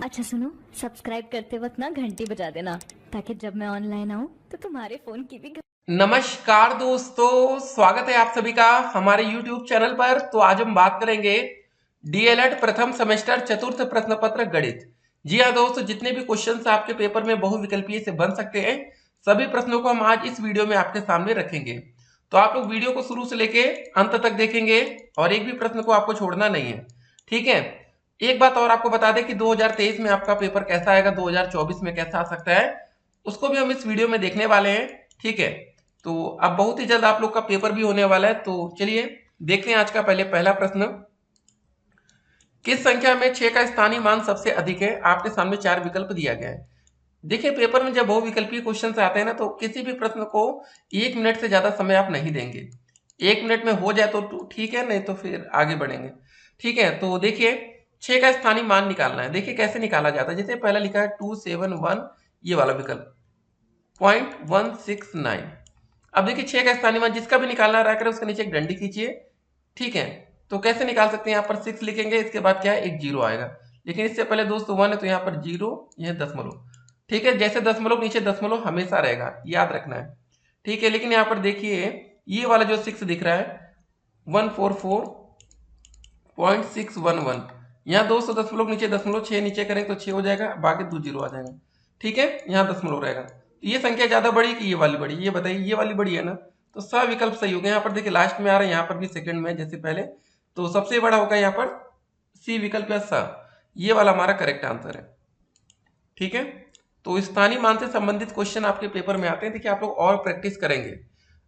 अच्छा सुनो, सब्सक्राइब करते वक्त ना घंटी बजा देना ताकि जब मैं ऑनलाइन आऊँ तो तुम्हारे फोन की भी नमस्कार दोस्तों, स्वागत है आप सभी का हमारे YouTube चैनल पर। तो आज हम बात करेंगे डीएलएड प्रथम सेमेस्टर चतुर्थ प्रश्न पत्र गणित। जी हाँ दोस्तों, जितने भी क्वेश्चंस आपके पेपर में बहुविकल्पीय से बन सकते हैं, सभी प्रश्नों को हम आज इस वीडियो में आपके सामने रखेंगे। तो आप लोग वीडियो को शुरू से लेके अंत तक देखेंगे और एक भी प्रश्न को आपको छोड़ना नहीं है, ठीक है। एक बात और आपको बता दें कि 2023 में आपका पेपर कैसा आएगा, 2024 में कैसा आ सकता है, उसको भी हम इस वीडियो में देखने वाले हैं, ठीक है। तो अब बहुत ही जल्द आप लोग का पेपर भी होने वाला है। तो चलिए देखते हैं आज का पहला प्रश्न। किस संख्या में 6 का स्थानीय मान सबसे अधिक है? आपके सामने 4 विकल्प दिया गया है। देखिए, पेपर में जब बहुविकल्पीय क्वेश्चन आते हैं ना, तो किसी भी प्रश्न को 1 मिनट से ज्यादा समय आप नहीं देंगे। 1 मिनट में हो जाए तो ठीक है, नहीं तो फिर आगे बढ़ेंगे, ठीक है। तो देखिए, 6 का स्थानीय मान निकालना है। देखिए कैसे निकाला जाता है। जैसे पहला लिखा है 271, ये वाला विकल्प 0.169। अब देखिए 6 का स्थानीय मान जिसका भी निकालना रहा करे उसके नीचे एक डंडी खींचिए, ठीक है। तो कैसे निकाल सकते हैं, यहाँ पर 6 लिखेंगे, इसके बाद क्या है, एक जीरो आएगा। लेकिन इससे पहले दोस्तों 1 है तो यहाँ पर जीरो, यह दशमलव, ठीक है। जैसे दशमलव नीचे दशमलव हमेशा रहेगा, याद रखना है, ठीक है। लेकिन यहाँ पर देखिए ये वाला जो 6 दिख रहा है 144.611, यहाँ 200 दशमलव नीचे दशमलव 6 नीचे करें तो 6 हो जाएगा, बाकी 2 जीरो आ जाएगा, ठीक है। यहाँ दशमलव रहेगा। तो ये संख्या ज्यादा बड़ी कि ये वाली बड़ी, ये बताइए, ये वाली बड़ी है ना, तो स विकल्प सही होगा। यहाँ पर देखिए लास्ट में आ रहा है, यहाँ पर भी सेकंड में जैसे पहले, तो सबसे बड़ा होगा यहाँ पर सी विकल्प या स, ये वाला हमारा करेक्ट आंसर है, ठीक है। तो स्थानीय मान से संबंधित क्वेश्चन आपके पेपर में आते हैं। देखिए आप लोग और प्रैक्टिस करेंगे।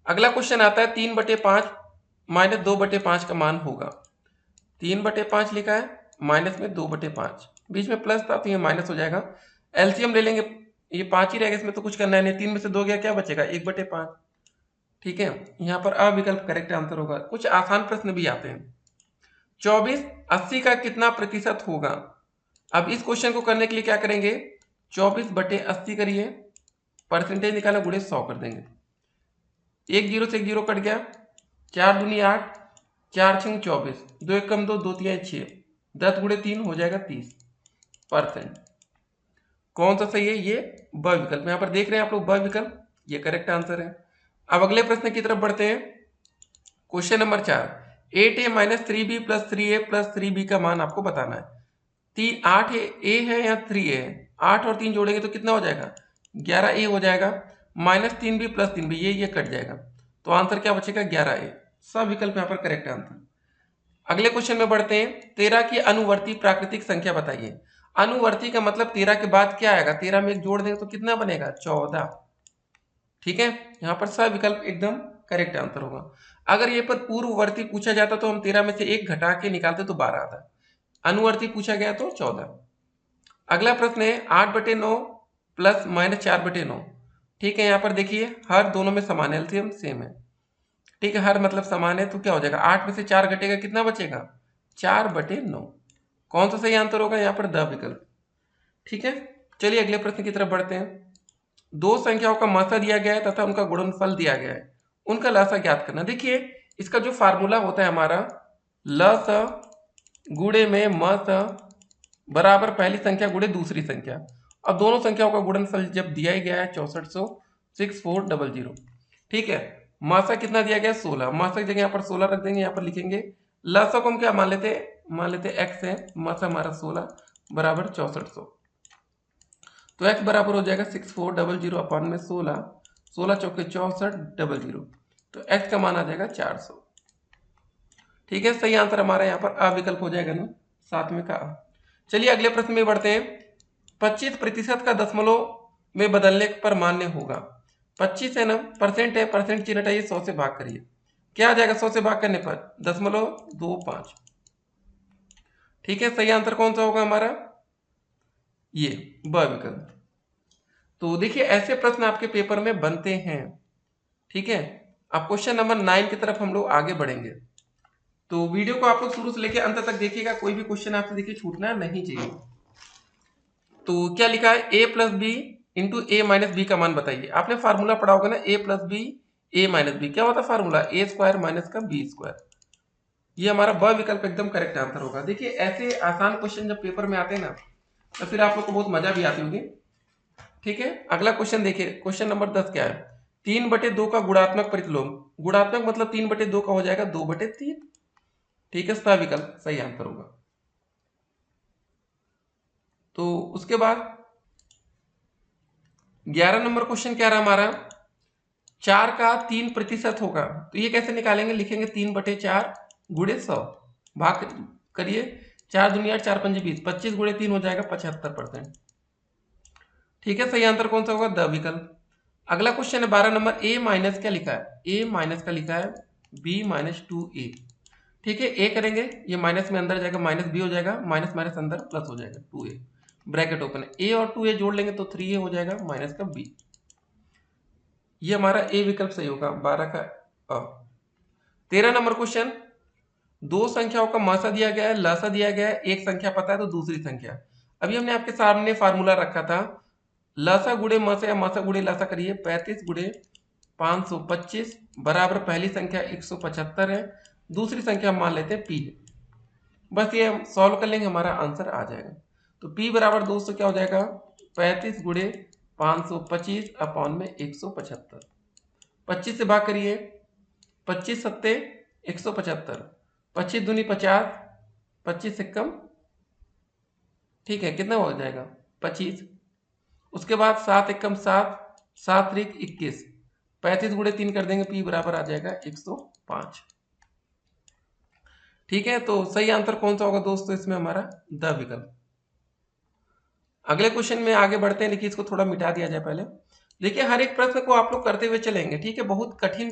अगला क्वेश्चन आता है 3/5 माइनस 2/5 का मान होगा। 3/5 लिखा है, माइनस में 2/5, बीच में प्लस था तो ये माइनस हो जाएगा। एलसीएम ले लेंगे, ये 5 ही रहेगा, इसमें तो कुछ करना है नहीं। 3 में से 2 गया, क्या बचेगा, 1/5, ठीक है। यहाँ पर अ विकल्प करेक्ट आंसर होगा। कुछ आसान प्रश्न भी आते हैं। 24 80 का कितना प्रतिशत होगा? अब इस क्वेश्चन को करने के लिए क्या करेंगे, 24/80 करिए, परसेंटेज निकाला, गुणे 100 कर देंगे। एक जीरो से एक जीरो कट गया, 4 दूनी 8, 4 छंग 24, 2 एक कम 2, 2 तिया 6, 10 गुणे 3 हो जाएगा 30%। कौन सा सही है, ये ब विकल्प। यहाँ पर देख रहे हैं आप लोग, ब विकल्प ये करेक्ट आंसर है। अब अगले प्रश्न की तरफ बढ़ते हैं। Question number 4, 8a minus 3b plus 3a plus 3b का मान आपको बताना है। 8 ए है या 3a है, 8 और 3 जोड़ेंगे तो कितना हो जाएगा, 11a हो जाएगा। माइनस 3b प्लस 3b, ये कट जाएगा, तो आंसर क्या बचेगा, 11a। सब विकल्प यहाँ पर करेक्ट आंसर। अगले क्वेश्चन में बढ़ते हैं। 13 की अनुवर्ती प्राकृतिक संख्या बताइए। अनुवर्ती का मतलब 13 के बाद क्या आएगा, 13 में एक जोड़ देंगे तो कितना बनेगा, 14, ठीक है। यहाँ पर सब विकल्प एकदम करेक्ट आंसर होगा। अगर ये पर पूर्ववर्ती पूछा जाता तो हम 13 में से एक घटा के निकालते तो 12 आता। अनुवर्ती पूछा गया तो 14। अगला प्रश्न है 8/9 प्लस माइनस 4/9, ठीक है। यहाँ पर देखिए हर दोनों में समान, एलसीएम सेम है, ठीक है। हर मतलब समान है तो क्या हो जाएगा, 8 में से 4 घटेगा, कितना बचेगा, 4/9। कौन सा सही आंसर होगा, यहाँ पर द विकल्प, ठीक है। चलिए अगले प्रश्न की तरफ बढ़ते हैं। दो संख्याओं का मासा दिया गया है तथा उनका गुणनफल दिया गया है, उनका लसा ज्ञात करना। देखिए इसका जो फार्मूला होता है हमारा, ल स गुणे में म स बराबर पहली संख्या गुणे दूसरी संख्या। अब दोनों संख्याओं का गुणनफल जब दिया ही गया है 6400 6400, ठीक है। मासा कितना दिया गया, 16। मासा की जगह यहाँ पर 16 रख देंगे, यहाँ पर लिखेंगे लसा को हम क्या मान लेते एक्स है, मासा हमारा 16 बराबर 6400। तो x बराबर हो जाएगा 6400 अपॉन में 16, 16 चौके 6400, तो x का मान आ जाएगा 400, ठीक है। सही आंसर हमारा यहाँ पर अ विकल्प हो जाएगा ना, 7 में का अ। चलिए अगले प्रश्न में बढ़ते हैं। 25% का दशमलव में बदलने पर मान्य होगा। 25 है ना, परसेंट है, परसेंट चिन्ह हटाइए, 100 से भाग करिए, क्या आ जाएगा 100 से भाग करने पर, 0.25, ठीक है। सही आंसर कौन सा होगा हमारा, ये ब विकल्प। तो देखिए ऐसे प्रश्न आपके पेपर में बनते हैं, ठीक है। अब क्वेश्चन नंबर 9 की तरफ हम लोग आगे बढ़ेंगे। तो वीडियो को आप लोग शुरू से लेकर अंत तक देखिएगा, कोई भी क्वेश्चन आपसे देखिए छूटना नहीं चाहिए। तो क्या लिखा है, a plus B into A minus B का मान बताइए। आपने फार्मूला पढ़ा होगा ना, a plus B A minus B, क्या होता है फार्मूला, ए स्क्वायर माइनस का बी स्क्वायर। ये हमारा ब विकल्प एकदम करेक्ट आंसर होगा। देखिए ऐसे आसान क्वेश्चन जब पेपर में आते हैं ना, तो फिर आप लोग को बहुत मजा भी आती होगी। ठीक है, अगला क्वेश्चन देखिए, क्वेश्चन नंबर 10 क्या है? 3/2 का गुणात्मक प्रतिलोम। गुणात्मक मतलब 3/2 का हो जाएगा 2/3। ठीक है, सविकल्प सही आंसर होगा। तो उसके बाद 11 नंबर क्वेश्चन क्या रहा हमारा? 4 का 3% होगा, तो ये कैसे निकालेंगे? लिखेंगे 3/4 गुणे 100, भाग करिए 4 दूनी 8, 4 पंजे 20, 25 गुणे 3 हो जाएगा 75%। ठीक है, सही आंसर कौन सा होगा? द विकल्प। अगला क्वेश्चन है 12 नंबर, ए माइनस क्या लिखा है? ए माइनस का लिखा है बी माइनस 2a। ठीक है, ए करेंगे, ये माइनस में अंदर जाएगा, माइनस बी हो जाएगा, माइनस माइनस अंदर प्लस हो जाएगा 2a, ब्रैकेट ओपन है। ए और 2a जोड़ लेंगे तो 3a हो जाएगा माइनस का b। ये हमारा ए विकल्प सही होगा 12 का अ। 13 नंबर क्वेश्चन, दो संख्याओं का मासा दिया गया है, लसा दिया गया है, एक संख्या पता है तो दूसरी संख्या। अभी हमने आपके सामने फार्मूला रखा था, लसा गुणे मसा या मसा गुणे लसा करिए, 35 गुणे 525 बराबर पहली संख्या 175 है, दूसरी संख्या हम मान लेते हैं p। बस ये हम सॉल्व कर लेंगे, हमारा आंसर आ जाएगा। तो p बराबर दोस्तों क्या हो जाएगा? 35 गुणे 525 अपॉन में 175। 25 से भाग करिए, 25 सत्ते 175, 25 दूनी 50, 25 से कम, ठीक है, कितना हो जाएगा? 25। उसके बाद 7 एकम 7, 7 त्रिक 21, 35 गुणे 3 कर देंगे, p बराबर आ जाएगा 105। ठीक है, तो सही आंसर कौन सा होगा दोस्तों इसमें? हमारा द विकल्प। अगले क्वेश्चन में आगे बढ़ते हैं, लेकिन इसको थोड़ा मिटा दिया जाए पहले। देखिए, हर एक प्रश्न को आप लोग करते हुए चलेंगे, ठीक है, बहुत कठिन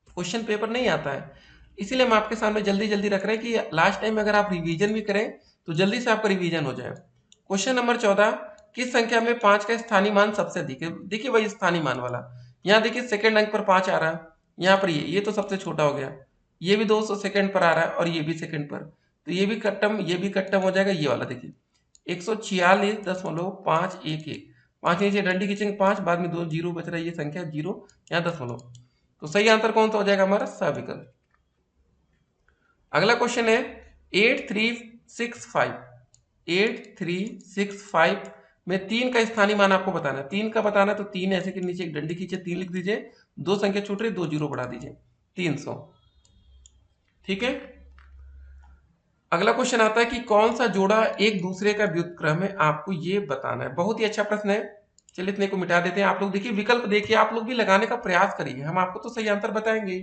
क्वेश्चन पेपर नहीं आता है, इसीलिए हम आपके सामने जल्दी जल्दी रख रहे हैं कि लास्ट टाइम अगर आप रिवीजन भी करें तो जल्दी से आपका रिवीजन हो जाए। क्वेश्चन नंबर 14, किस संख्या में 5 का स्थानीय मान सबसे अधिक है? देखिए वही स्थानीय मान वाला, यहाँ देखिए सेकंड अंक पर 5 आ रहा है, यहाँ पर ये तो सबसे छोटा हो गया, ये भी 200 सेकंड पर आ रहा है और ये भी सेकंड पर, तो ये भी कट्टम, ये भी कट्टम हो जाएगा। ये वाला देखिए 146.511, 5 नीचे डंडी खींचेंगे 5, बाद में 2 जीरो बच रहा है, ये संख्या जीरो, यहाँ दशमलव। तो सही आंसर कौन सा हो जाएगा? हमारा स विकल्प। अगला क्वेश्चन है 8365, 8365 में 3 का स्थानीय मान आपको बताना है। 3 का बताना है तो 3 ऐसे के नीचे एक डंडी खींचे, 3 लिख दीजिए, दो संख्या छूट रही, 2 जीरो बढ़ा दीजिए, 300। ठीक है, अगला क्वेश्चन आता है कि कौन सा जोड़ा एक दूसरे का व्युत्क्रम है, आपको ये बताना है। बहुत ही अच्छा प्रश्न है, चलिए इतने को मिटा देते हैं। आप लोग देखिए विकल्प देखिए, आप लोग भी लगाने का प्रयास करिए, हम आपको तो सही आंसर बताएंगे।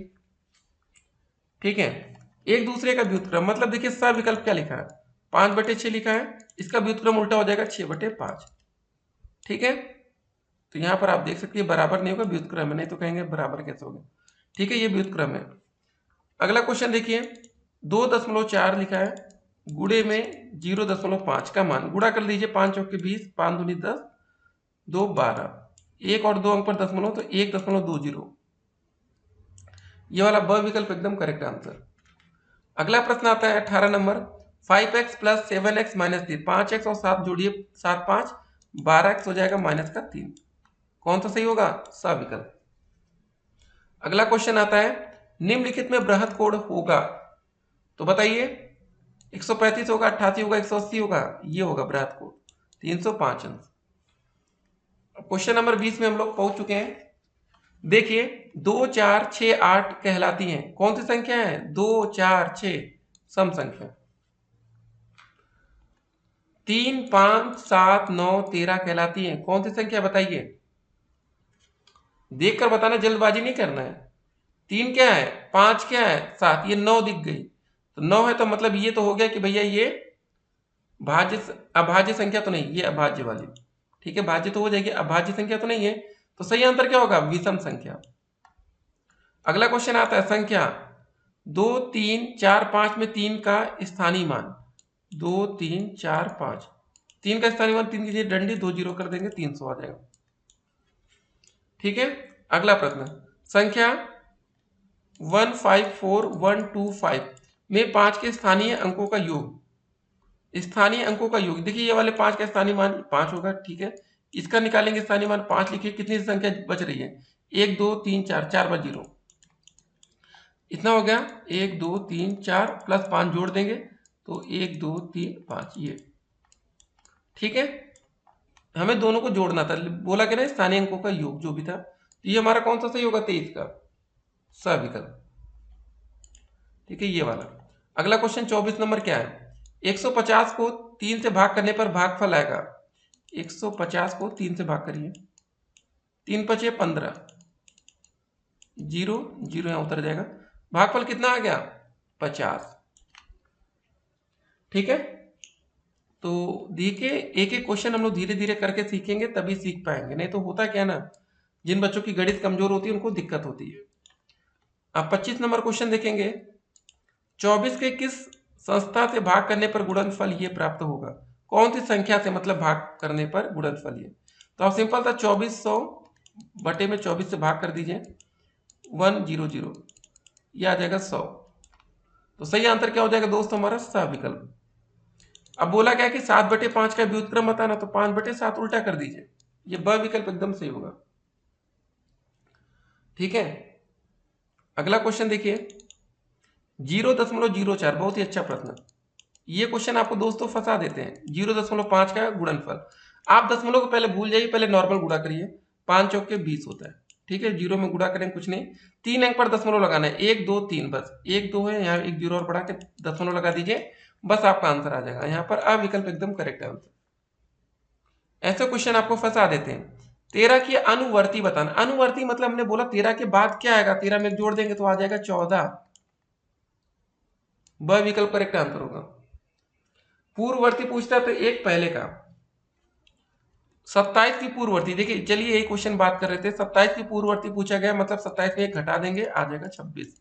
ठीक है, एक दूसरे का व्युत्क्रम मतलब देखिए स विकल्प क्या लिखा है? 5/6 लिखा है, इसका व्युत्क्रम उल्टा हो जाएगा 6/5। ठीक है, तो यहां पर आप देख सकते हैं बराबर नहीं होगा, व्युत्क्रम है, नहीं तो कहेंगे बराबर कैसे होगा। ठीक है, ये व्युत्क्रम है। अगला क्वेश्चन देखिए 2.4 लिखा है, गुणे में 0.5 का मान गुणा कर लीजिए, 5 चौके 20, 5 दूनी 10, 2 12, 1 और 2 अंक पर दशमलव तो 1.20। ये वाला ब विकल्प एकदम करेक्ट आंसर। अगला प्रश्न आता है 18 number, 5x plus 7x minus 3, 5x और 7 जोड़िए, 7 5 12x हो जाएगा माइनस का 3। कौन सा सही होगा? स विकल्प। अगला क्वेश्चन आता है, निम्नलिखित में बृहत कोण होगा, तो बताइए 135 होगा, 88 होगा, 180 होगा, ये होगा बृहत कोण 305 अंश। क्वेश्चन नंबर 20 में हम लोग पहुंच चुके हैं। देखिए 2 4 6 8 कहलाती हैं, कौन सी संख्या है? 2 4 6 सम संख्या। 3 5 7 9 13 कहलाती हैं, कौन सी संख्या बताइए? देखकर बताना, जल्दबाजी नहीं करना है। 3 क्या है, 5 क्या है, 7, ये 9 दिख गई, तो 9 है तो मतलब ये तो हो गया कि भैया ये भाज्य अभाज्य संख्या तो नहीं, ये अभाज्य वाली। ठीक है, भाज्य तो हो जाएगी, अभाज्य संख्या तो नहीं है, तो सही आंसर क्या होगा? विषम संख्या। अगला क्वेश्चन आता है संख्या 2 3 4 5 में 3 का स्थानीय मान, 2 3 4 5, 3 का स्थानीय मान 3 की डंडी 2 जीरो कर देंगे, 300 आ जाएगा। ठीक है, अगला प्रश्न संख्या 154125 में 5 के स्थानीय अंकों का योग, स्थानीय अंकों का योग। देखिए ये वाले 5 का स्थानीय मान 5 होगा, ठीक है, इसका निकालेंगे स्थानीय मान 5, लिखिए कितनी संख्या बच रही है? 1 2 3 4, 4 बार जीरो, इतना हो गया 1 2 3 4 प्लस 5 जोड़ देंगे तो 1 2 3 5, ये ठीक है, हमें दोनों को जोड़ना था, बोला कि ना स्थानीय अंकों का योग जो भी था। तो ये हमारा कौन सा सही होगा? 23 का सविकल्प। ठीक है, ये वाला। अगला क्वेश्चन 24 नंबर क्या है? 150 को 3 से भाग करने पर भागफल आएगा। 150 को 3 से भाग करिए, 3 पचे 15, 0 0 यहां उतर जाएगा। भागफल कितना आ गया? 50। ठीक है, तो देखिए एक एक क्वेश्चन हम लोग धीरे धीरे करके सीखेंगे, तभी सीख पाएंगे। नहीं तो होता क्या ना, जिन बच्चों की गणित कमजोर होती है उनको दिक्कत होती है। अब 25 नंबर क्वेश्चन देखेंगे। 24 के किस संस्था से भाग करने पर गुणनफल ये प्राप्त होगा? कौन सी संख्या से मतलब भाग करने पर गुणनफल ये? तो आप सिंपल था, 2400 बटे में 24 से भाग कर दीजिए, 100, ये आ जाएगा 100। तो सही आंसर क्या हो जाएगा दोस्तों? हमारा सविकल्प। अब बोला क्या कि 7/5 का व्युत्क्रम बताना, तो 5/7 उल्टा कर दीजिए, ये ब विकल्प एकदम सही होगा। ठीक है, अगला क्वेश्चन देखिए 0.04, बहुत ही अच्छा प्रश्न। ये क्वेश्चन आपको दोस्तों फंसा देते हैं। 0.5 का गुणनफल, आप दशमलव को पहले भूल जाइए, पहले नॉर्मल गुणा करिए। 5 चौके 20 होता है। ठीक है, 0 में गुणा करें कुछ नहीं, 3 अंक पर दशमलव लगाना है, 1 2 3, बस 1 2 है, यहाँ 1 0 और बढ़ा के दशमलव लगा दीजिए, बस आपका आंसर आ जाएगा। यहाँ पर अ विकल्प एकदम करेक्ट आंसर। ऐसे क्वेश्चन आपको फंसा देते हैं। 13 की अनुवर्ती बताना। अनुवर्ती मतलब हमने बोला 13 के बाद क्या आएगा? 13 में जोड़ देंगे तो आ जाएगा 14, ब विकल्प करेक्ट आंसर होगा। पूर्ववर्ती पूछता है तो एक पहले का। 27 की पूर्ववर्ती, देखिए चलिए यही क्वेश्चन बात कर रहे थे। 27 की पूर्ववर्ती पूछा गया, मतलब 27 में एक घटा देंगे, आ जाएगा 26।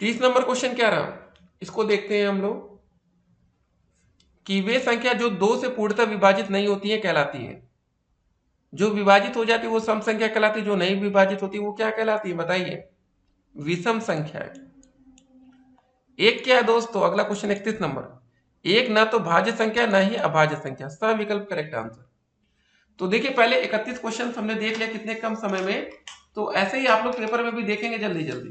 30 नंबर क्वेश्चन क्या रहा, इसको देखते हैं हम लोग कि वे संख्या जो 2 से पूर्णतः विभाजित नहीं होती है कहलाती है। जो विभाजित हो जाती है वो सम संख्या कहलाती है, जो नहीं विभाजित होती वो क्या कहलाती है बताइए? विषम संख्या है। एक क्या है दोस्तों? अगला क्वेश्चन 31 नंबर, एक ना तो भाज्य संख्या ना ही अभाज्य संख्या, सविकल्प करेक्ट आंसर। तो देखिए पहले 31 क्वेश्चन हमने देख लिया कितने कम समय में, तो ऐसे ही आप लोग पेपर में भी देखेंगे जल्दी जल्दी।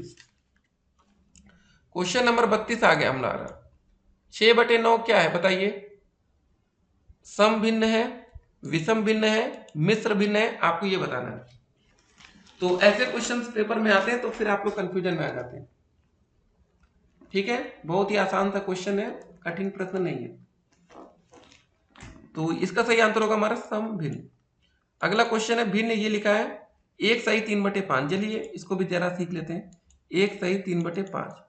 क्वेश्चन नंबर 32 आ गया हमारा। 6/9 क्या है बताइए? सम भिन्न है, विषम भिन्न है, मिश्र भिन्न है, आपको ये बताना है। तो ऐसे क्वेश्चंस पेपर में आते हैं तो फिर आप लोग कंफ्यूजन में आ जाते हैं। ठीक है, बहुत ही आसान सा क्वेश्चन है, कठिन प्रश्न नहीं है। तो इसका सही आंसर होगा हमारा सम भिन्न। अगला क्वेश्चन है भिन्न, ये लिखा है 1 सही 3/5। चलिए इसको भी जरा सीख लेते हैं। 1 सही 3/5,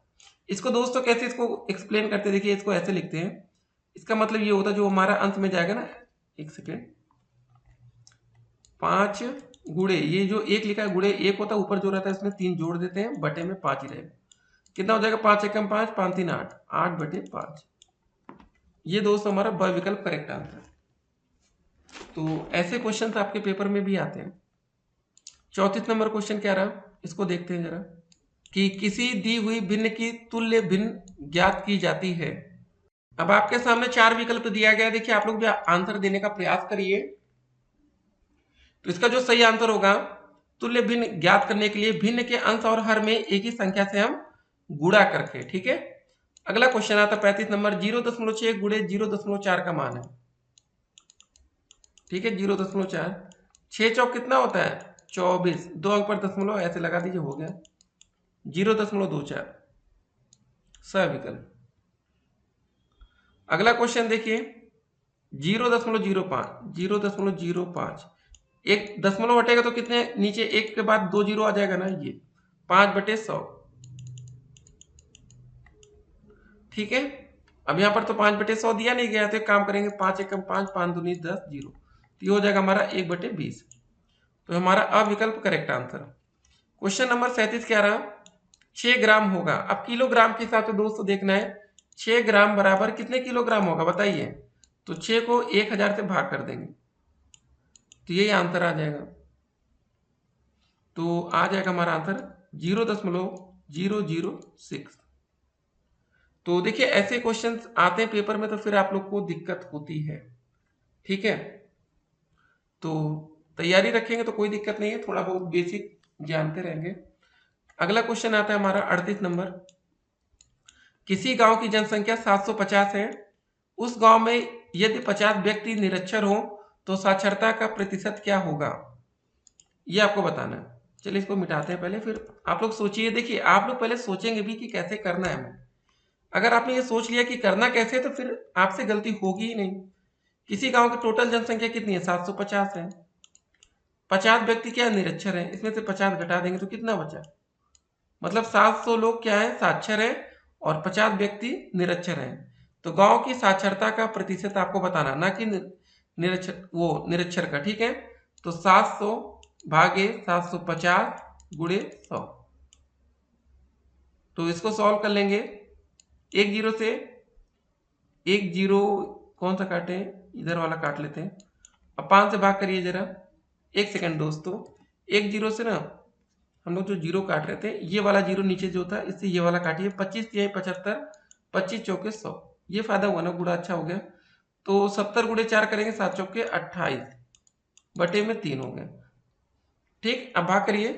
इसको दोस्तों कैसे इसको एक्सप्लेन करते हैं? देखिए इसको ऐसे लिखते हैं, इसका मतलब ये होता है जो हमारा अंत में जाएगा ना, एक सेकेंड, 5 गुणे, ये जो 1 लिखा है गुणे 1 होता है, ऊपर जो रहता है इसमें 3 जोड़ देते हैं, बटे में 5 ही रहेगा। कितना हो जाएगा? 5 एकम 5, 5 3 8, 8/5। ये दोस्तों हमारा ब विकल्प करेक्ट आंसर। तो ऐसे क्वेश्चन आपके पेपर में भी आते हैं। 34 नंबर क्वेश्चन क्या रहा, इसको देखते हैं जरा, कि किसी दी हुई भिन्न की तुल्य भिन्न ज्ञात की जाती है। अब आपके सामने 4 विकल्प दिया गया, देखिए आप लोग भी आंसर देने का प्रयास करिए। तो इसका जो सही आंसर होगा, तुल्य भिन्न ज्ञात करने के लिए भिन्न के अंश और हर में एक ही संख्या से हम गुणा करके। ठीक है, अगला क्वेश्चन आता है 35 नंबर, 0.6 गुणे 0.4 का मान है। ठीक है, 0.4, 6 चौक कितना होता है? 24, 2 अंक पर दशमलव ऐसे लगा दीजिए, हो गया 0.24, सविकल्प। अगला क्वेश्चन देखिए 0.05, 0.05, एक दशमलव हटेगा तो कितने नीचे एक के बाद 2 जीरो आ जाएगा ना, ये 5/100। ठीक है, अब यहाँ पर तो 5/100 दिया नहीं गया, तो एक काम करेंगे, 5 एकम 5, 5 दूनी 10, 0, तो ये हो जाएगा हमारा 1/20। तो हमारा अविकल्प करेक्ट आंसर। क्वेश्चन नंबर 37 क्या रहा? 6 ग्राम होगा। अब किलोग्राम के हिसाब से दोस्तों देखना है, 6 ग्राम बराबर कितने किलोग्राम होगा बताइए? तो 6 को 1000 से भाग कर देंगे तो यही आंसर आ जाएगा। तो आ जाएगा हमारा आंसर 0.006। तो देखिए ऐसे क्वेश्चंस आते हैं पेपर में तो फिर आप लोग को दिक्कत होती है। ठीक है, तो तैयारी रखेंगे तो कोई दिक्कत नहीं है, थोड़ा बहुत बेसिक जानते रहेंगे। अगला क्वेश्चन आता है हमारा 38 नंबर, किसी गांव की जनसंख्या 750 है उस गांव में यदि 50 व्यक्ति निरक्षर हो तो साक्षरता का प्रतिशत क्या होगा, ये आपको बताना है। चलिए इसको मिटाते हैं पहले, फिर आप लोग सोचिए। देखिए आप लोग पहले सोचेंगे भी कि कैसे करना है हमें। अगर आपने ये सोच लिया कि करना कैसे, तो फिर आपसे गलती होगी ही नहीं। किसी गांव की टोटल जनसंख्या कितनी है, 750 है। 50 व्यक्ति क्या निरक्षर हैं, इसमें से 50 घटा देंगे तो कितना बचा, मतलब 700 लोग क्या है, साक्षर है, और 50 व्यक्ति निरक्षर हैं। तो गांव की साक्षरता का प्रतिशत आपको बताना, ना कि निरक्षर का, ठीक है। तो 700 भागे 750 गुणे 100। तो इसको सॉल्व कर लेंगे। एक जीरो से एक जीरो कौन सा काटे, इधर वाला काट लेते हैं। अब 5 से भाग करिए जरा, एक सेकंड दोस्तों। एक जीरो से ना हम लोग जो जीरो काट रहे थे, ये वाला जीरो नीचे जो था, इससे ये वाला काटिए। 25 तिहाई 75, 25 चौके 100, ये फायदा हुआ ना, गुड़ा अच्छा हो गया। तो 70 गुणे 4 करेंगे, 7 चौके 28 बटे में 3 हो गया। ठीक, अब भाग करिए,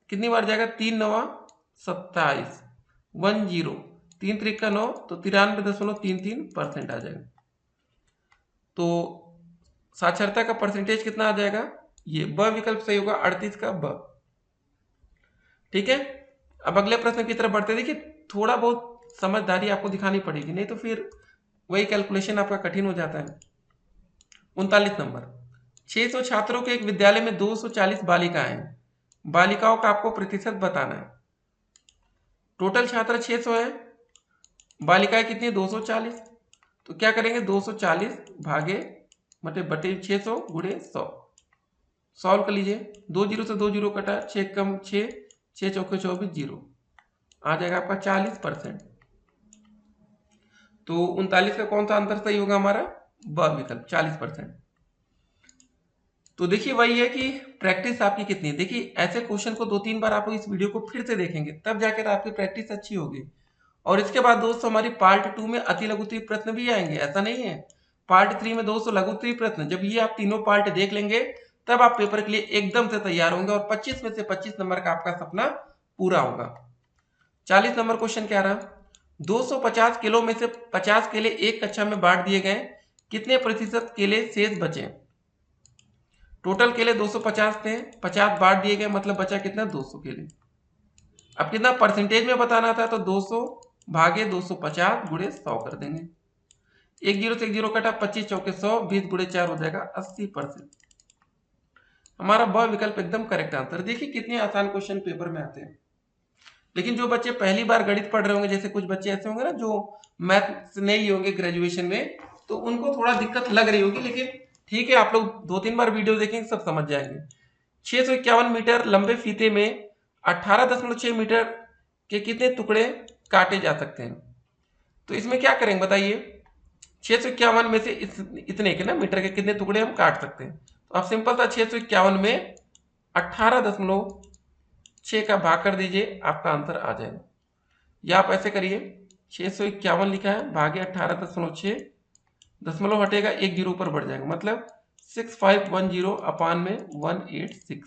कितनी बार जाएगा, 3 नवा 27, 10, 3 त्रिका 9, तो 93.33% आ जाएगा। तो साक्षरता का परसेंटेज कितना आ जाएगा, ये ब विकल्प सही होगा, 38 का ब। ठीक है, अब अगले प्रश्न की तरफ बढ़ते। देखिए थोड़ा बहुत समझदारी आपको दिखानी पड़ेगी, नहीं तो फिर वही कैलकुलेशन आपका कठिन हो जाता है। 39 नंबर, 600 छात्रों के एक विद्यालय में 240 बालिकाएं हैं। बालिकाओं का आपको प्रतिशत बताना है। टोटल छात्र 600 है, बालिकाएं कितनी, 240। तो क्या करेंगे, 240 भागे बटे 600 गुणे 100। सॉल्व कर लीजिए। 2 जीरो से 2 जीरो कटा, 6 कम 6, 6 चौके 24, जीरो आ जाएगा आपका 40%। तो 39 का कौन सा आंसर सही होगा हमारा, ब विकल्प, 40%। तो देखिए वही है कि प्रैक्टिस आपकी कितनी है। देखिए ऐसे क्वेश्चन को 2-3 बार आप इस वीडियो को फिर से देखेंगे, तब जाकर आपकी प्रैक्टिस अच्छी होगी। और इसके बाद दोस्तों हमारी पार्ट 2 में अति लघु त्रि प्रश्न भी आएंगे, ऐसा नहीं है। पार्ट 3 में दोस्तों लघु त्रि प्रश्न, जब ये आप तीनों पार्ट देख लेंगे तब आप पेपर के लिए एकदम से तैयार होंगे, और 25 में से 25 नंबर का आपका सपना पूरा होगा। 40 नंबर क्वेश्चन क्या रहा, 250 किलो में से 50 केले एक कक्षा में बांट दिए गए, कितने प्रतिशत केले शेष बचे। टोटल केले 250 थे, 50 बांट दिए गए, मतलब बचा कितना, 200 केले। अब कितना परसेंटेज में बताना था, तो 200 भागे 250 गुणे 100 कर देंगे। एक जीरो से एक जीरो कटा, 25 चौके 100, 20 गुणे 4 हो जाएगा 80%। हमारा ब विकल्प एकदम करेक्ट आंसर। देखिए कितने आसान क्वेश्चन पेपर में आते हैं। लेकिन जो बच्चे पहली बार गणित पढ़ रहे होंगे, जैसे कुछ बच्चे ऐसे होंगे ना जो मैथ नहीं लिए होंगे ग्रेजुएशन में, तो उनको थोड़ा दिक्कत लग रही होगी, लेकिन ठीक है, आप लोग 2-3 बार वीडियो देखेंगे सब समझ जाएंगे। 651 मीटर लंबे फीते में 18.6 मीटर के कितने टुकड़े काटे जा सकते हैं। तो इसमें क्या करेंगे बताइए, 651 में से इतने के ना मीटर के कितने टुकड़े हम काट सकते हैं। तो आप सिंपल सा 651 में 18.6 का भाग कर दीजिए, आपका आंसर आ जाएगा। या आप ऐसे करिए, 651 लिखा है भागे 18.6, दशमलव हटेगा, एक जीरो ऊपर बढ़ जाएगा, मतलब 6510 अपान में 186।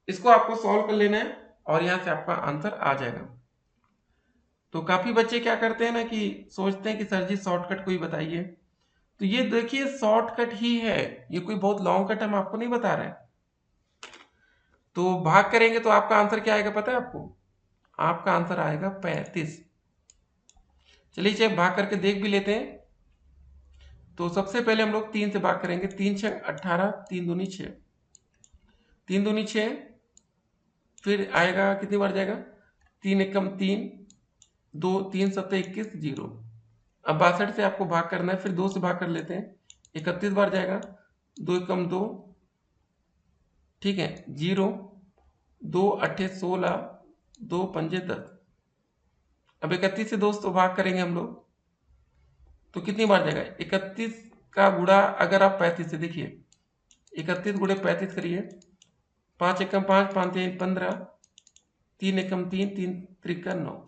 इसको आपको सॉल्व कर लेना है और यहां से आपका आंसर आ जाएगा। तो काफी बच्चे क्या करते हैं ना कि सोचते हैं कि सर जी शॉर्टकट कोई बताइए। तो ये देखिए शॉर्टकट ही है, ये कोई बहुत लॉन्ग कट हम आपको नहीं बता रहे हैं। तो भाग करेंगे तो आपका आंसर क्या आएगा पता है आपको, आपका आंसर आएगा 35। चलिए चेक भाग करके देख भी लेते हैं। तो सबसे पहले हम लोग 3 से भाग करेंगे, 3 6 18, 3 दूनी 6, 3 दूनी 6, फिर आएगा कितनी बार जाएगा, 3 एकम 3, 2 3 7 21, 0। अब 62 से आपको भाग करना है, फिर 2 से भाग कर लेते हैं, 31 बार जाएगा, 2 एकम 2, ठीक है, 0, 2 8 16, 2 पंजे 10। अब 31 से दोस्तों भाग करेंगे हम लोग, तो कितनी बार जाएगा, 31 का गुणा अगर आप 35 से, देखिए 31 गुणे 35 करिए, 5 एकम 5, 5 3 15, 3 एकम 3, 3 त्रिका 9,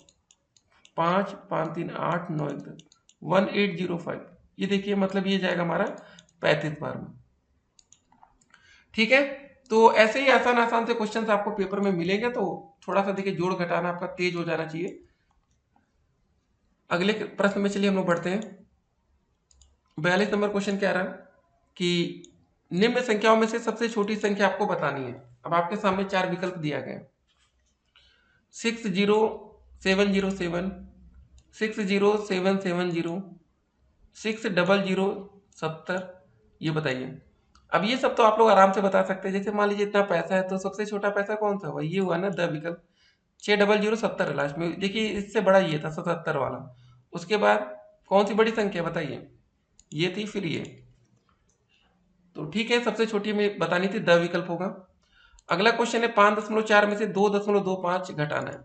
5 5 3 8 9 1 10, 1805। ये देखिए मतलब ये जाएगा हमारा 35 बार में। ठीक है, तो ऐसे ही आसान आसान से क्वेश्चंस आपको पेपर में मिलेंगे, तो थोड़ा सा देखिए जोड़ घटाना आपका तेज हो जाना चाहिए। अगले प्रश्न में चलिए हम लोग बढ़ते हैं। 42 नंबर क्वेश्चन क्या रहा कि निम्न संख्याओं में से सबसे छोटी संख्या आपको बतानी है। अब आपके सामने 4 विकल्प दिया गया है, 60707, 60770, 60070। ये बताइए। अब ये सब तो आप लोग आराम से बता सकते हैं। जैसे मान लीजिए इतना पैसा है तो सबसे छोटा पैसा कौन सा हुआ, ये हुआ ना द विकल्प। 60070 लास्ट में, देखिए इससे बड़ा ये था 77 वाला। उसके बाद कौन सी बड़ी संख्या बताइए, ये थी, फिर ये। तो ठीक है, सबसे छोटी में बतानी थी, द विकल्प होगा। अगला क्वेश्चन है 5.4 में से 2.25 घटाना है।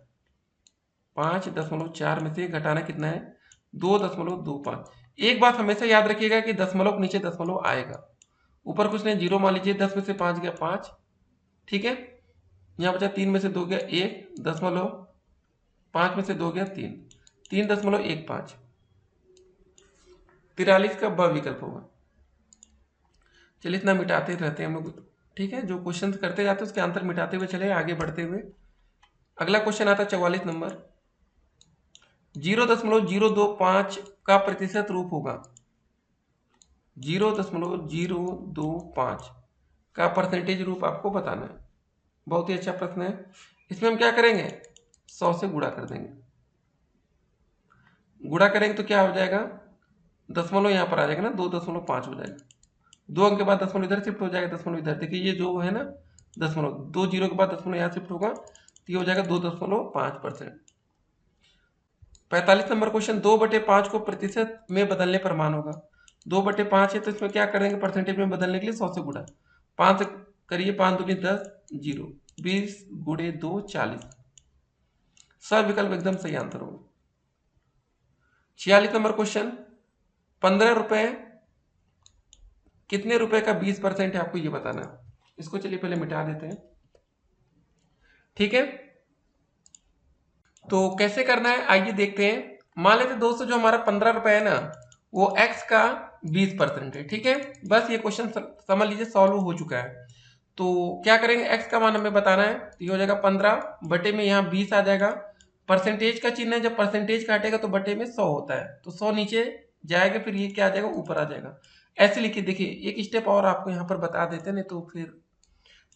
5.4 में से घटाना कितना है, 2.25। एक बात हमेशा याद रखिएगा कि दशमलव के नीचे दशमलव आएगा। ऊपर कुछ नहीं, जीरो मान लीजिए। 10 में से 5 गया 5, ठीक है। यहाँ बचा 3 में से 2 गया 1 दशमलव, 5 में से 2 गया 3, 3.15। 43 का ब विकल्प होगा। चलिए इतना मिटाते रहते हैं हम लोग, ठीक है। जो क्वेश्चन करते जाते हैं उसके आंसर मिटाते हुए चले आगे बढ़ते हुए। अगला क्वेश्चन आता है 44 नंबर। 0.025 का प्रतिशत रूप होगा। 0.025 का परसेंटेज रूप आपको बताना है। बहुत ही अच्छा प्रश्न है। इसमें हम क्या करेंगे, 100 से गुणा कर देंगे। गुणा करेंगे तो क्या हो जाएगा, दशमलव यहाँ पर आ जाएगा ना, 2.5 हो जाएगा। 2 अंक के बाद दशमलव इधर शिफ्ट हो जाएगा, दशमलव इधर। देखिए ये जो है ना दशमलव, 2 जीरो के बाद दशमलव यहाँ शिफ्ट होगा तो ये हो जाएगा 2.5%। 45 नंबर क्वेश्चन, 2/5 को प्रतिशत में बदलने पर मान होगा। 2/5 है तो इसमें क्या करेंगे, परसेंटेज में बदलने के लिए 100 से गुणा। 5 से करिए, 5 दूनी 10, 0, 20 गुणे 2 40। सब विकल्प एकदम सही आंसर होगा। 46 नंबर क्वेश्चन, 15 रुपए कितने रुपए का 20% है, आपको ये बताना है। इसको चलिए पहले मिटा देते हैं, ठीक है। तो कैसे करना है आइए देखते हैं। मान लेते दोस्तों जो हमारा 15 रुपए है ना, वो x का 20% है, ठीक है। बस ये क्वेश्चन समझ लीजिए सॉल्व हो चुका है। तो क्या करेंगे, x का मान हमें बताना है तो ये हो जाएगा 15 बटे में यहाँ 20 आ जाएगा। परसेंटेज का चिन्ह है, जब परसेंटेज काटेगा तो बटे में 100 होता है, तो 100 नीचे जाएगा, फिर ये क्या आ जाएगा, ऊपर आ जाएगा। ऐसे लिखिए। देखिए एक स्टेप और आपको यहाँ पर बता देते हैं, नहीं तो फिर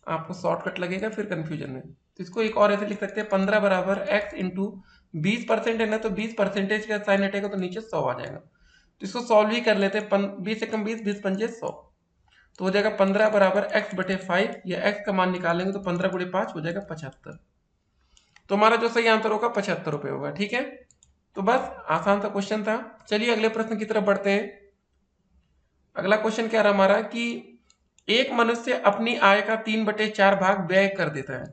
आपको शॉर्टकट लगेगा फिर कंफ्यूजन में। तो इसको एक और ऐसे लिख सकते हैं, 15 बराबर x इंटू 20% है ना, तो 20 परसेंटेज का साइन हटेगा तो नीचे 100 आ जाएगा। तो इसको सॉल्व ही कर लेते हैं। 20 एकम 20, 20 पंजे 100, तो हो जाएगा 15 बराबर x बटे 5, या x का मान निकालेंगे तो 15 गुणे 5 हो जाएगा 75। तो हमारा जो सही आंसर होगा 75 रुपये होगा, ठीक है। तो बस आसान सा क्वेश्चन था। चलिए अगले प्रश्न की तरफ बढ़ते हैं। अगला क्वेश्चन क्या रहा हमारा कि एक मनुष्य अपनी आय का 3/4 भाग व्यय कर देता है,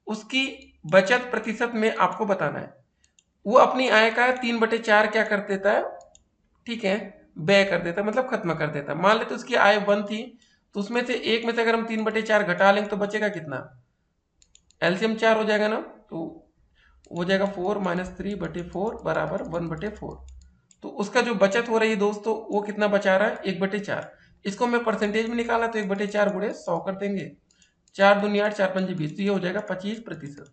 उसकी बचत प्रतिशत में आपको बताना है। वो अपनी आय का 3/4 क्या कर देता है, ठीक है, व्यय कर देता है, मतलब खत्म कर देता है। मान लेते उसकी आय 1 थी, तो उसमें से एक में से अगर हम 3/4 घटा लेंगे तो बचेगा कितना, एलसीएम 4 हो जाएगा ना, तो हो जाएगा 4 - 3/4 बराबर 1/4। तो उसका जो बचत हो रही है दोस्तों, वो कितना बचा रहा है, 1/4। इसको मैं परसेंटेज में निकाला तो 1/4 गुणे 100 कर देंगे। 4 दूनी 8, 4 पंजे 20, तो ये हो जाएगा 25%।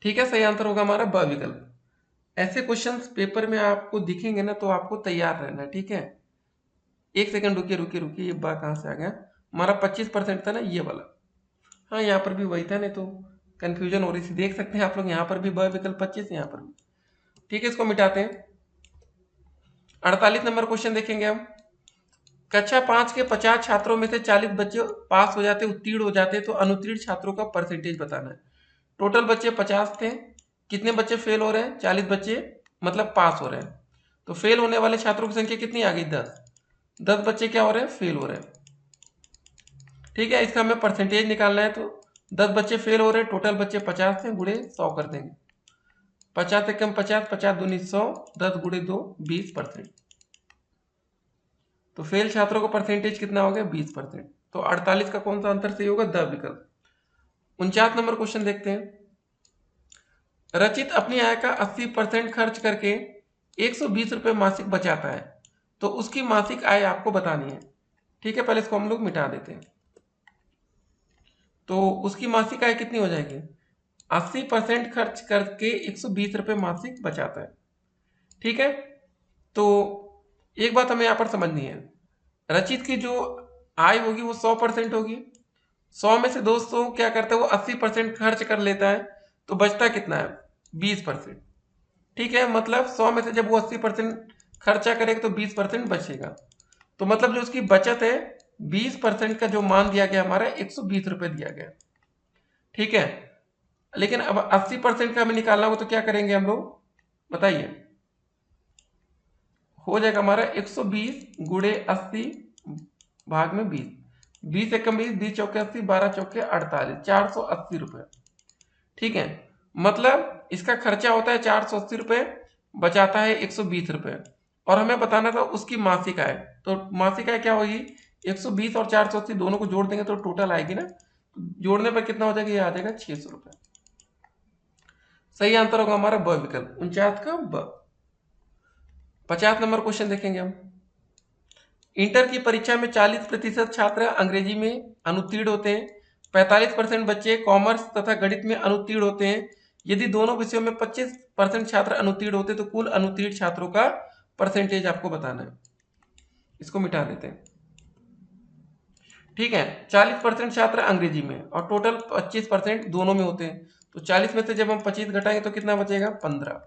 ठीक है, सही आंसर होगा हमारा ब विकल्प। ऐसे क्वेश्चंस पेपर में आपको दिखेंगे ना, तो आपको तैयार रहना है, ठीक है। एक सेकंड रुकिए रुकिए रुकिए, ये बा कहाँ से आ गया, हमारा 25% था ना ये वाला। हाँ यहाँ पर भी वही था, नहीं तो कंफ्यूजन हो रही थी। देख सकते हैं आप लोग यहाँ पर भी ब विकल्प 25, यहाँ पर भी, ठीक है। इसको मिटाते हैं। 48 नंबर क्वेश्चन देखेंगे हम। कक्षा 5 के 50 छात्रों में से 40 बच्चे पास हो जाते, उत्तीर्ण हो जाते, तो अनुत्तीर्ण छात्रों का परसेंटेज बताना है। टोटल बच्चे 50 थे, कितने बच्चे फेल हो रहे हैं, 40 बच्चे मतलब पास हो रहे हैं। तो फेल होने वाले छात्रों की संख्या कितनी आ गई, 10। 10 बच्चे क्या हो रहे हैं, फेल हो रहे हैं, ठीक है। इसका हमें परसेंटेज निकालना है, तो 10 बच्चे फेल हो रहे हैं, टोटल बच्चे 50 थे, गुणे 100 कर देंगे। 50 से कम 50, 50 दूनी 100, 10 गुणे 2 20%। तो फेल छात्रों का परसेंटेज कितना हो गया, 20%। तो 48 का कौन सा आंसर सही होगा, द विकल्प। 49 नंबर क्वेश्चन देखते हैं। रचित अपनी आय का 80% खर्च करके 120 रुपये मासिक बचाता है, तो उसकी मासिक आय आपको बतानी है, ठीक है। पहले इसको हम लोग मिटा देते हैं। तो उसकी मासिक आय कितनी हो जाएगी, 80% खर्च करके 120 रुपये मासिक बचाता है, ठीक है। तो एक बात हमें यहाँ पर समझनी है, रचित की जो आय होगी वो 100% होगी। 100 में से दोस्तों क्या करता है वो 80% खर्च कर लेता है, तो बचता कितना है 20%। ठीक है, मतलब 100 में से जब वो 80% खर्चा करेगा तो 20% बचेगा। तो मतलब जो उसकी बचत है 20% का जो मान दिया गया हमारा 120 रुपये दिया गया। ठीक है, लेकिन अब 80% का हमें निकालना हो तो क्या करेंगे हम लोग बताइए। हो जाएगा हमारा 120 गुणे 80 भाग में 20। 20 एकम 20, 20 चौके 80, 12 चौके 48, 480 रुपये। ठीक है, मतलब इसका खर्चा होता है 480 रुपये, बचाता है 120 रुपये, और हमें बताना था उसकी मासिक आय। तो मासिक आय क्या होगी, 120 और 480 दोनों को जोड़ देंगे तो टोटल आएगी ना, जोड़ने पर कितना हो जाएगा, ये आ जाएगा 600 रुपये। सही आंसर होगा हमारा ब विकल्प, 49 का ब। 50 नंबर क्वेश्चन देखेंगे हम। इंटर की परीक्षा में 40% छात्र अंग्रेजी में अनुत्तीर्ण होते हैं, 45% बच्चे कॉमर्स तथा गणित में अनुत्तीर्ण होते हैं। यदि दोनों विषयों में 25% छात्र अनुत्तीर्ण होते तो कुल अनुत्तीर्ण छात्रों का परसेंटेज आपको बताना है। इसको मिटा देते हैं। ठीक है, 40% छात्र अंग्रेजी में और टोटल 25% दोनों में होते हैं, तो 40 में से जब हम 25 घटाएंगे तो कितना बचेगा 15।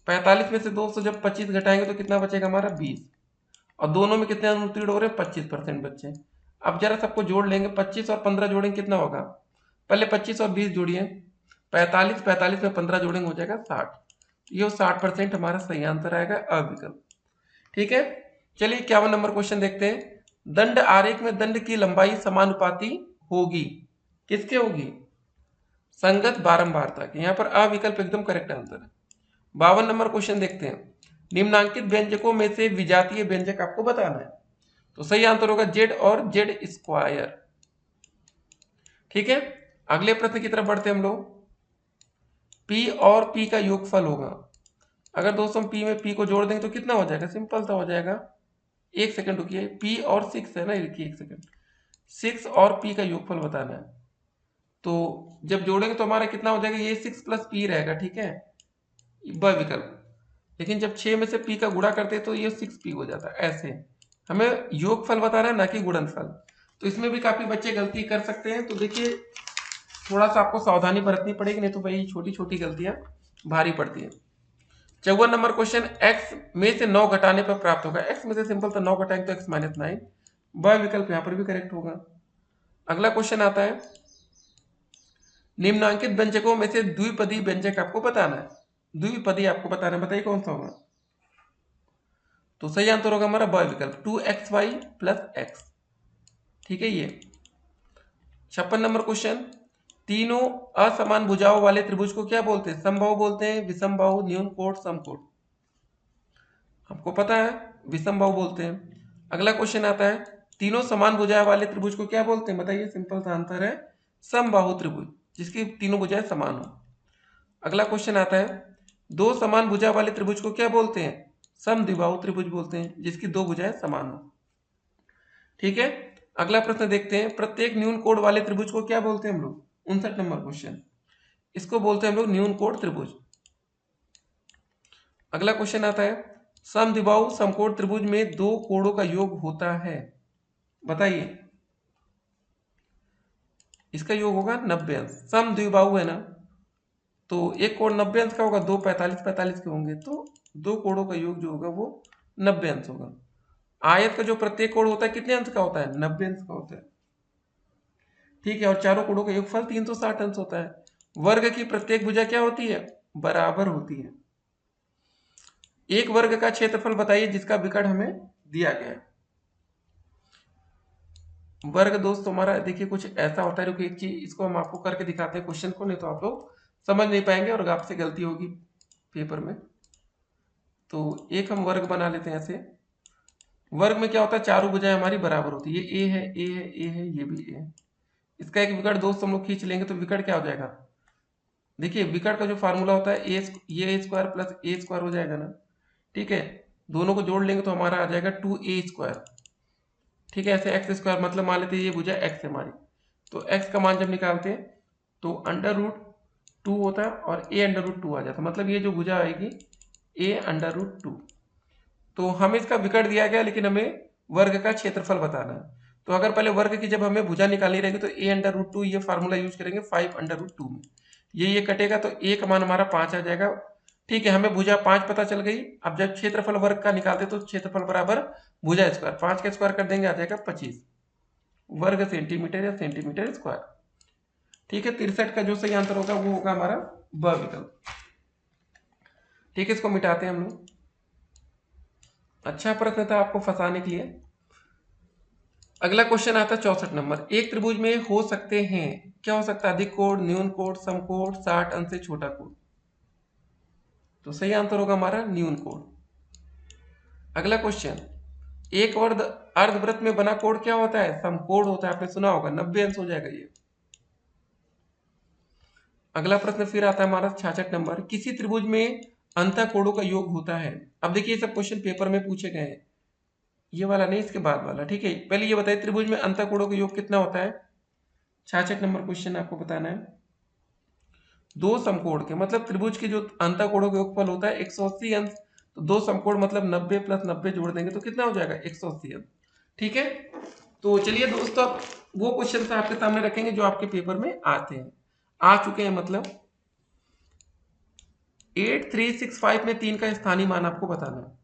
45 में से 200 जब 25 घटाएंगे तो कितना बचेगा हमारा 20, और दोनों में कितने अनुत्तीर्ण हो रहे हैं 25% बच्चे। अब जरा सबको जोड़ लेंगे, 25 और 15 जोड़ेंगे कितना होगा, पहले 25 और 20 जोड़िए, 45, 45 में 15 जोड़ेंगे हो जाएगा 60। ये 60% हमारा सही आंसर आएगा अविकल्प। ठीक है, चलिए 51 नंबर क्वेश्चन देखते हैं। दंड आरेख में दंड की लंबाई समानुपाती होगी, किसके होगी, संगत बारंबारता की। यहां पर अविकल्प एकदम करेक्ट आंसर है। 52 नंबर क्वेश्चन देखते हैं। निम्नांकित व्यंजकों में से विजातीय व्यंजक आपको बताना है, तो सही आंसर होगा जेड और जेड स्क्वायर। ठीक है, अगले प्रश्न की तरफ बढ़ते हम लोग। पी और पी का योगफल होगा। अगर दोस्तों पी में पी को जोड़ देंगे तो कितना हो जाएगा, सिंपल सा हो जाएगा, एक सेकंड रुकिए, पी और 6 है ना, रुकिए एक सेकंड, 6 और पी का योगफल बताना है। तो जब जोड़ेंगे तो हमारा कितना हो जाएगा, ये 6 प्लस पी रहेगा। ठीक है, ब विकल्प। लेकिन जब 6 में से पी का गुणा करते हैं तो ये 6p हो जाता है। ऐसे हमें योगफल बताना है ना कि गुणनफल, तो इसमें भी काफी बच्चे गलती कर सकते हैं। तो देखिए थोड़ा सा आपको सावधानी बरतनी पड़ेगी, नहीं तो भाई छोटी छोटी गलतियां भारी पड़ती है। 54 नंबर क्वेश्चन, x में से 9 घटाने पर प्राप्त होगा। x में से सिंपल था 9 घटाएंगे तो x माइनस 9, ब विकल्प यहाँ पर भी करेक्ट होगा। अगला क्वेश्चन आता है, निम्नांकित व्यंजकों में से द्विपदी व्यंजक आपको बताना है। द्विपदी आपको बताना है, बताइए कौन सा होगा। तो सही आंसर होगा हमारा ब विकल्प, 2xy प्लस x। ठीक है, ये 56 नंबर क्वेश्चन, तीनों असमान भुजाओं वाले त्रिभुज को क्या बोलते हैं, समबाहु बोलते हैं, विषमबाहु, न्यून कोण, समकोण। आपको पता है विषमबाहु बोलते हैं। अगला क्वेश्चन आता है, तीनों समान भुजाएं वाले त्रिभुज को क्या बोलते हैं, बताइए, सिंपल सा आंसर है समबाहु त्रिभुज, जिसकी तीनों भुजाएं समान हो। अगला क्वेश्चन आता है, दो समान भुजा वाले त्रिभुज को क्या बोलते हैं, समद्विबाहु त्रिभुज बोलते हैं, जिसकी दो भुजाएं समान हो। ठीक है, अगला प्रश्न देखते हैं, प्रत्येक न्यून कोण वाले त्रिभुज को क्या बोलते हैं हम लोग, 59 नंबर क्वेश्चन, इसको बोलते हैं हम लोग न्यून कोण त्रिभुज। अगला क्वेश्चन आता है, समद्विबाहु समकोण त्रिभुज में दो कोणों का योग होता है, बताइए। इसका योग होगा 90 अंश। समद्विबाहु है ना, तो एक कोण 90 अंश का होगा, दो 45 के होंगे, तो दो कोणों का योग जो होगा वो 90 अंश होगा। आयत का जो प्रत्येक कोण होता है कितने अंश का होता है, 90 अंश का होता है। ठीक है, और चारों कोणों का योगफल 360 अंश होता है। वर्ग की प्रत्येक भुजा क्या होती है, बराबर होती है। एक वर्ग का क्षेत्रफल बताइए जिसका विकर्ण हमें दिया गया है। वर्ग दोस्त हमारा देखिए कुछ ऐसा होता है, रुकिए एक चीज इसको हम आपको करके दिखाते हैं क्वेश्चन को, नहीं तो आप लोग समझ नहीं पाएंगे और आपसे गलती होगी पेपर में। तो एक हम वर्ग बना लेते हैं ऐसे। वर्ग में क्या होता है, चारों भुजाएं हमारी बराबर होती है, ये ए है, ए है, ए है, ये भी ए है। इसका एक विकर्ण दोस्त हम लोग खींच लेंगे तो विकर्ण क्या हो जाएगा, देखिए विकर्ण का जो फार्मूला होता है ए स्क्वायर प्लस ए स्क्वायर हो जाएगा ना। ठीक है, दोनों को जोड़ लेंगे तो हमारा आ जाएगा 2a स्क्वायर। ठीक है, ऐसे एक्स स्क्वायर, मतलब मान लेते हैं ये भुजा एक्स है हमारी, तो एक्स का मान जब निकालते हैं तो √2 होता है और a √2 आ जाता है, मतलब ये जो भुजा आएगी a √2। तो हमें इसका विकर्ण दिया गया, लेकिन हमें वर्ग का क्षेत्रफल बताना है। तो अगर पहले वर्ग की जब हमें भुजा निकालनी रहेगी तो a/√2 ये फार्मूला यूज करेंगे 5/2 में। ये कटेगा तो a का मान हमारा 5 आ जाएगा। ठीक है, हमें भुजा 5 पता चल गई। अब जब क्षेत्रफल वर्ग का निकालते तो क्षेत्रफल बराबर भुजा स्क्वायर, 5 का स्क्वायर कर देंगे आ जाएगा 25 वर्ग सेंटीमीटर या सेंटीमीटर स्क्वायर। ठीक है, 63 का जो सही आंसर होगा वो होगा हमारा ब विकल्प। ठीक है, इसको मिटाते हैं हम लोग। अच्छा प्रश्न था आपको फंसाने के लिए। अगला क्वेश्चन आता है 64 नंबर। एक त्रिभुज में हो सकते हैं, क्या हो सकता है? अधिक कोण, न्यून कोण, समकोण, 60 अंश से छोटा कोण। तो सही आंसर होगा हमारा न्यून कोण। अगला क्वेश्चन, एक अर्धवृत्त में बना कोण क्या होता है? समकोण होता है, आपने सुना होगा, 90 अंश हो जाएगा ये। अगला प्रश्न फिर आता है हमारा 66 नंबर। किसी त्रिभुज में अंतःकोणों का योग होता है। अब देखिए ये सब क्वेश्चन पेपर में पूछे गए हैं, ये वाला नहीं, इसके बाद वाला। ठीक है, पहले ये बताइए त्रिभुज में अंतःकोणों का योग कितना होता है? 66 नंबर क्वेश्चन आपको बताना है। दो समकोण के मतलब त्रिभुज के जो अंतःकोणों का योगफल होता है 180 अंश। तो दो समकोण मतलब 90 प्लस 90 जोड़ देंगे तो कितना हो जाएगा? 180 अंश। ठीक है, तो चलिए दोस्तों अब वो क्वेश्चन आपके सामने रखेंगे जो आपके पेपर में आते हैं, आ चुके हैं मतलब। 8365 में 3 का स्थानीय मान आपको बताना है।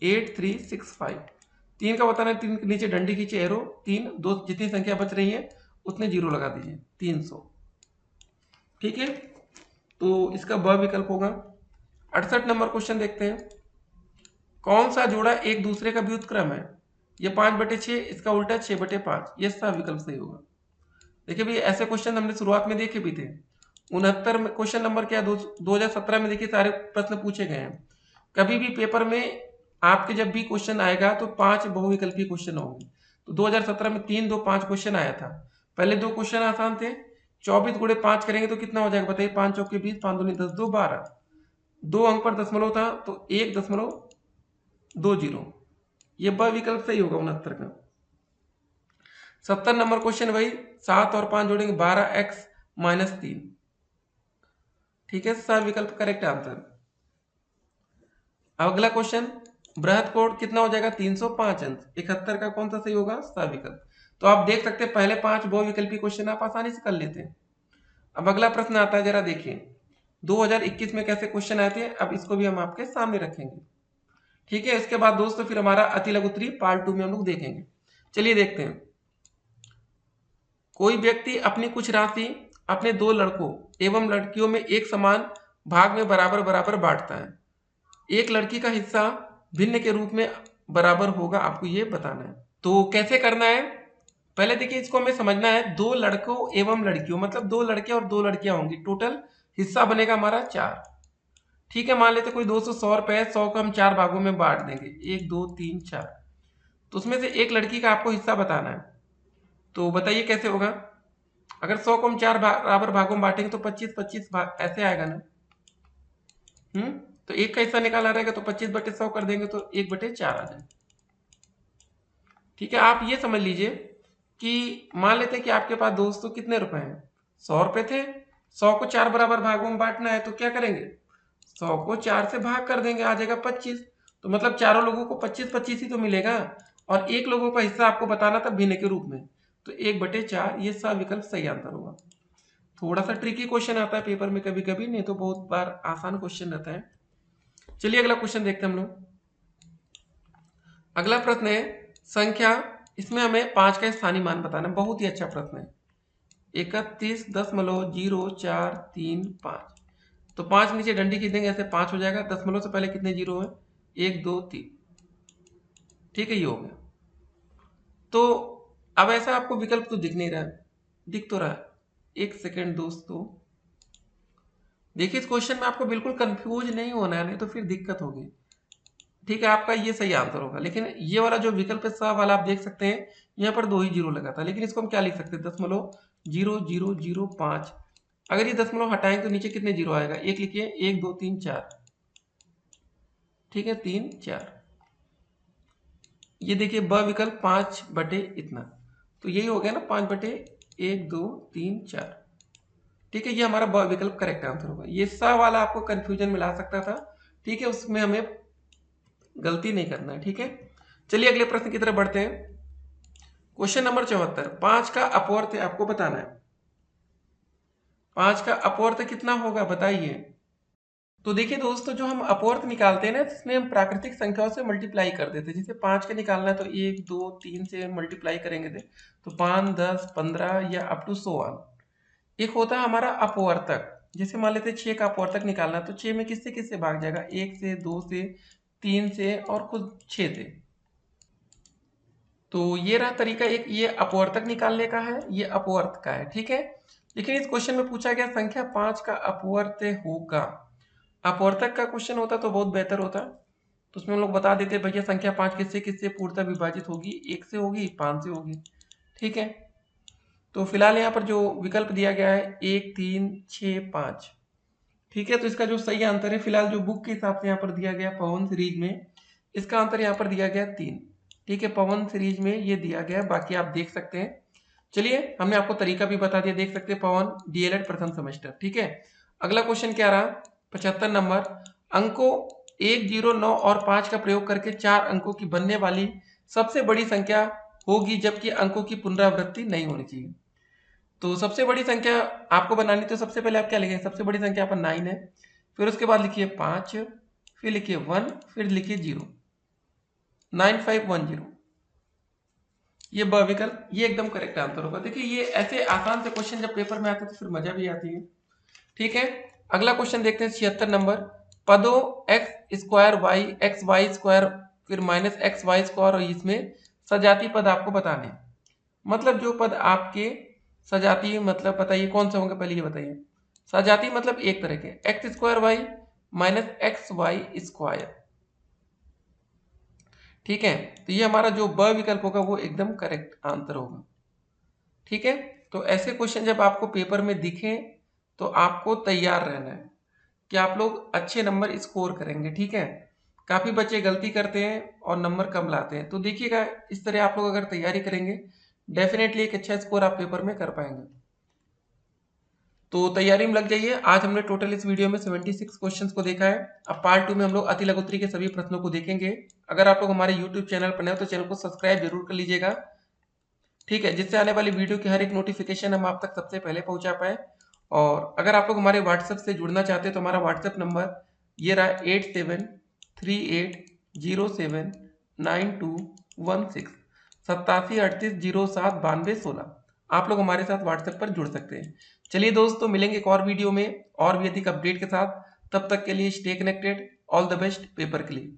8365 3 का बताना है। 3 के नीचे डंडी खींचे, एरो, 3 दो, जितनी संख्या बच रही है उतने जीरो लगा दीजिए, 300। ठीक है, तो इसका ब विकल्प होगा। 68 नंबर क्वेश्चन देखते हैं। कौन सा जोड़ा एक दूसरे का व्युत्क्रम है? ये 5/6, इसका उल्टा 6/5। ये सा विकल्प सही होगा। देखिए भैया ऐसे क्वेश्चन हमने शुरुआत में देखे भी थे। 69 में क्वेश्चन नंबर क्या 2017 में देखिए सारे प्रश्न पूछे गए हैं। कभी भी पेपर में आपके जब भी क्वेश्चन आएगा तो 5 बहुविकल्पीय क्वेश्चन होंगे। तो 2017 में 3, 2, 5 क्वेश्चन आया था। पहले दो क्वेश्चन आसान थे। 24 गुणे 5 करेंगे तो कितना हो जाएगा बताइए? 5 चौके 20, 5 दूनी 10, 2 12। 2 अंक पर दशमलव था तो 1.20। ये ब विकल्प सही होगा 69 का। 70 नंबर क्वेश्चन वही, 7 और 5 जोड़ेंगे 12x-3। ठीक है, सा विकल्प करेक्ट आंसर। अगला क्वेश्चन, बृहत कोण कितना हो जाएगा? 305 अंश। 71 का कौन सा सही होगा? सा विकल्प। तो आप देख सकते हैं पहले 5 बहुविकल्पीय क्वेश्चन आप आसानी से कर लेते हैं। अब अगला प्रश्न आता है, जरा देखिए 2021 में कैसे क्वेश्चन आए थे। अब इसको भी हम आपके सामने रखेंगे। ठीक है, इसके बाद दोस्तों फिर हमारा अति लघु उत्तरी पार्ट 2 में हम लोग देखेंगे। चलिए देखते हैं। कोई व्यक्ति अपनी कुछ राशि अपने दो लड़कों एवं लड़कियों में एक समान भाग में बराबर बराबर बांटता है। एक लड़की का हिस्सा भिन्न के रूप में बराबर होगा, आपको ये बताना है। तो कैसे करना है? पहले देखिए इसको हमें समझना है। दो लड़कों एवं लड़कियों मतलब दो लड़के और दो लड़कियां होंगी, टोटल हिस्सा बनेगा हमारा 4। ठीक है, मान लेते कोई 200 रुपए है, 100 को हम 4 भागों में बांट देंगे, 1 2 3 4। तो उसमें से एक लड़की का आपको हिस्सा बताना है। तो बताइए कैसे होगा? अगर 100 को हम 4 बराबर भागों में बांटेंगे तो 25-25 भाग ऐसे आएगा ना। तो एक का हिस्सा निकाला रहेगा तो 25/100 कर देंगे तो 1/4 आ जाए। ठीक है, आप ये समझ लीजिए कि मान लेते हैं कि आपके पास दोस्तों कितने रुपए हैं? 100 रुपए थे। 100 को 4 बराबर भागों में बांटना है तो क्या करेंगे? 100 को 4 से भाग कर देंगे, आ जाएगा 25। तो मतलब चारों लोगों को 25-25 ही तो मिलेगा। और एक लोगों का हिस्सा आपको बताना था भिन्न के रूप में, तो 1/4 ये सा विकल्प सही आंसर होगा। थोड़ा सा ट्रिकी क्वेश्चन आता है पेपर में कभी कभी, नहीं तो बहुत बार आसान क्वेश्चन रहता है। चलिए अगला क्वेश्चन देखते हैं हम लोग। अगला प्रश्न है संख्या, इसमें हमें 5 का स्थानीय मान बताना है। बहुत ही अच्छा प्रश्न है। 31.0435। तो 5 नीचे डंडी खींच देंगे, ऐसे 5 हो जाएगा। दशमलव से पहले कितने जीरो है? 1 2 3। ठीक है, ये हो गया। तो अब ऐसा आपको विकल्प तो दिख नहीं रहा है, दिख तो रहा है। एक सेकेंड दोस्तों, देखिए इस क्वेश्चन में आपको बिल्कुल कंफ्यूज नहीं होना है, नहीं तो फिर दिक्कत होगी। ठीक है, आपका ये सही आंसर होगा। लेकिन ये वाला जो विकल्प है सा वाला, आप देख सकते हैं यहाँ पर 2 ही जीरो लगा था। लेकिन इसको हम क्या लिख सकते हैं? 0.0005। अगर ये दशमलव हटाएंगे तो नीचे कितने जीरो आएगा? एक लिखिए, 1 2 3 4। ठीक है, 3 4। ये देखिए ब विकल्प 5 बटे इतना, तो यही हो गया ना, 5/1 2 3 4। ठीक है, ये हमारा ब विकल्प करेक्ट आंसर होगा। ये सा वाला आपको कंफ्यूजन में ला सकता था। ठीक है, उसमें हमें गलती नहीं करना है, ठीक है। चलिए अगले प्रश्न की तरफ बढ़ते हैं। क्वेश्चन नंबर 74, 5 का अपवर्त आपको बताना है। 5 का अपवर्त कितना होगा बताइए। तो देखिए दोस्तों, जो हम अपवर्त निकालते हैं ना, इसमें हम प्राकृतिक संख्याओं से मल्टीप्लाई कर देते हैं। जैसे 5 का निकालना है तो 1 2 3 से मल्टीप्लाई करेंगे तो 5 10 15 या अप टू 100। एक होता है हमारा अपवर्तक। जैसे मान लेते हैं 6 का अपवर्तक निकालना है तो 6 में किससे किससे भाग जाएगा, 1 से 2 से 3 से और कुछ 6 से। तो ये रहा तरीका एक, ये अपवर्तक निकालने का है, ये अपवर्त का है, ठीक है। लेकिन इस क्वेश्चन में पूछा गया संख्या 5 का अपवर्त होगा। अपवर्तक का क्वेश्चन होता तो बहुत बेहतर होता, तो उसमें हम लोग बता देते भैया संख्या 5 किससे किससे पूर्णतः विभाजित होगी, 1 से होगी, 5 से होगी, ठीक है। तो फिलहाल यहाँ पर जो विकल्प दिया गया है 1 3 6 5, ठीक है। तो इसका जो सही आंसर है फिलहाल जो बुक के हिसाब से यहाँ पर दिया गया पवन सीरीज में, इसका आंसर यहाँ पर दिया गया 3, ठीक है। पवन सीरीज में ये दिया गया है, बाकी आप देख सकते हैं। चलिए हमने आपको तरीका भी बता दिया, देख सकते हैं पवन डीएलएड प्रथम सेमेस्टर, ठीक है। अगला क्वेश्चन क्या रहा, 75 नंबर, अंकों 1 0 9 और 5 का प्रयोग करके 4 अंकों की बनने वाली सबसे बड़ी संख्या होगी जबकि अंकों की पुनरावृत्ति नहीं होनी चाहिए। तो सबसे बड़ी संख्या आपको बनानी, तो सबसे पहले आप क्या लिखेंगे, सबसे बड़ी संख्या पर 9 है, फिर उसके बाद लिखिए 5, फिर लिखिए 1, फिर लिखिए 0, 9510। ये ब विकल्प, ये एकदम करेक्ट आंसर होगा। देखिए ये ऐसे आसान से क्वेश्चन जब पेपर में आते हैं तो फिर मजा भी आती है, ठीक है। अगला क्वेश्चन देखते हैं 76 नंबर, पदों X square Y X Y square फिर माइनस एक्स वाई स्क्वायर और इसमें सजातीय पद आपको बताने। मतलब जो पद आपके सजातीय, मतलब बताइए कौन से होंगे, पहले ये बताइए। सजातीय मतलब एक तरह के, X square Y minus X Y square, ठीक है। तो ये हमारा जो ब विकल्प होगा वो एकदम करेक्ट आंसर होगा, ठीक है। तो ऐसे क्वेश्चन जब आपको पेपर में दिखें तो आपको तैयार रहना है कि आप लोग अच्छे नंबर स्कोर करेंगे, ठीक है। काफी बच्चे गलती करते हैं और नंबर कम लाते हैं, तो देखिएगा इस तरह आप लोग अगर तैयारी करेंगे डेफिनेटली एक अच्छा स्कोर आप पेपर में कर पाएंगे। तो तैयारी में लग जाइए। आज हमने टोटल इस वीडियो में 76 क्वेश्चंस को देखा है। अब पार्ट 2 में हम लोग अति लघुत्तरी के सभी प्रश्नों को देखेंगे। अगर आप लोग हमारे यूट्यूब चैनल पर नए हो तो चैनल को सब्सक्राइब जरूर कर लीजिएगा, ठीक है, जिससे आने वाली वीडियो की हर एक नोटिफिकेशन हम आप तक सबसे पहले पहुंचा पाए। और अगर आप लोग हमारे व्हाट्सएप से जुड़ना चाहते हैं तो हमारा व्हाट्सएप नंबर ये रहा 8738079216, 8738079216। आप लोग हमारे साथ व्हाट्सएप पर जुड़ सकते हैं। चलिए दोस्तों, मिलेंगे एक और वीडियो में और भी अधिक अपडेट के साथ। तब तक के लिए stay connected. All the best paper के लिए।